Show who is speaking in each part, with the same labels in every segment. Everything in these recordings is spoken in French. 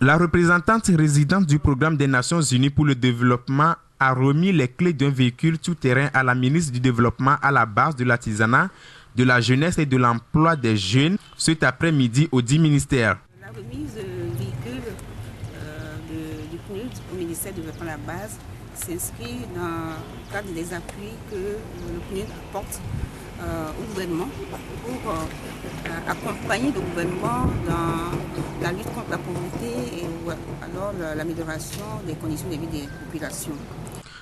Speaker 1: La représentante résidente du programme des Nations Unies pour le développement a remis les clés d'un véhicule tout-terrain à la ministre du Développement à la base de l'artisanat, de la jeunesse et de l'emploi des jeunes cet après-midi aux 10 ministères.
Speaker 2: La remise du véhicule du PNUD au ministère du Développement à la base s'inscrit dans le cadre des appuis que le PNUD apporte au gouvernement pour accompagner le gouvernement dans la lutte contre la pauvreté et alors l'amélioration des conditions de vie des populations.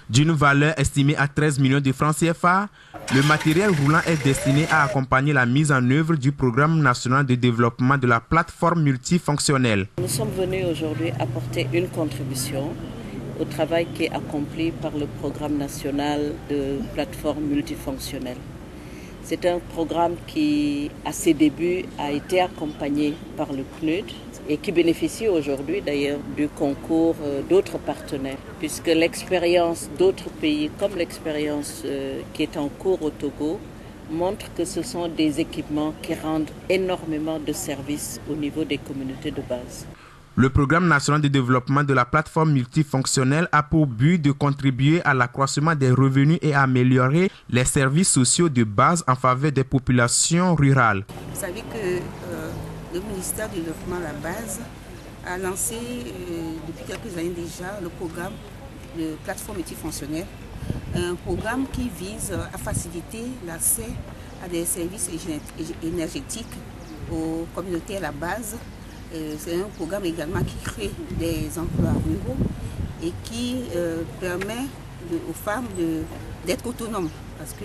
Speaker 1: D'une valeur estimée à 13 millions de francs CFA, le matériel roulant est destiné à accompagner la mise en œuvre du programme national de développement de la plateforme multifonctionnelle.
Speaker 3: Nous sommes venus aujourd'hui apporter une contribution au travail qui est accompli par le programme national de plateforme multifonctionnelle. C'est un programme qui, à ses débuts, a été accompagné par le PNUD et qui bénéficie aujourd'hui d'ailleurs du concours d'autres partenaires, puisque l'expérience d'autres pays, comme l'expérience qui est en cours au Togo, montre que ce sont des équipements qui rendent énormément de services au niveau des communautés de base.
Speaker 1: Le programme national de développement de la plateforme multifonctionnelle a pour but de contribuer à l'accroissement des revenus et à améliorer les services sociaux de base en faveur des populations rurales.
Speaker 2: Vous savez que le ministère du Développement à la base a lancé depuis quelques années déjà le programme de plateforme multifonctionnelle, un programme qui vise à faciliter l'accès à des services énergétiques aux communautés à la base. C'est un programme également qui crée des emplois ruraux et qui permet aux femmes d'être autonomes parce que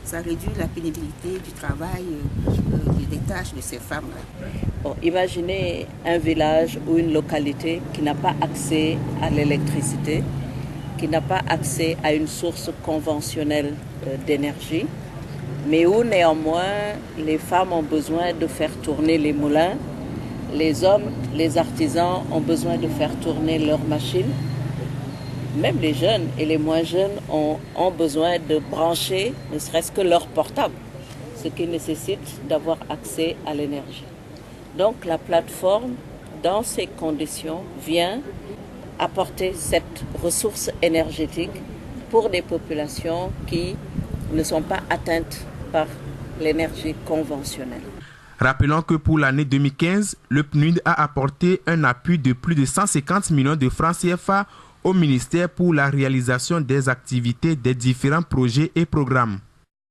Speaker 2: ça réduit la pénibilité du travail, des tâches de ces femmes-là.
Speaker 3: Bon, imaginez un village ou une localité qui n'a pas accès à l'électricité, qui n'a pas accès à une source conventionnelle d'énergie, mais où néanmoins les femmes ont besoin de faire tourner les moulins. Les hommes, les artisans ont besoin de faire tourner leurs machines. Même les jeunes et les moins jeunes ont besoin de brancher ne serait-ce que leur portable, ce qui nécessite d'avoir accès à l'énergie. Donc la plateforme, dans ces conditions, vient apporter cette ressource énergétique pour des populations qui ne sont pas atteintes par l'énergie conventionnelle.
Speaker 1: Rappelons que pour l'année 2015, le PNUD a apporté un appui de plus de 150 millions de francs CFA au ministère pour la réalisation des activités des différents projets et programmes.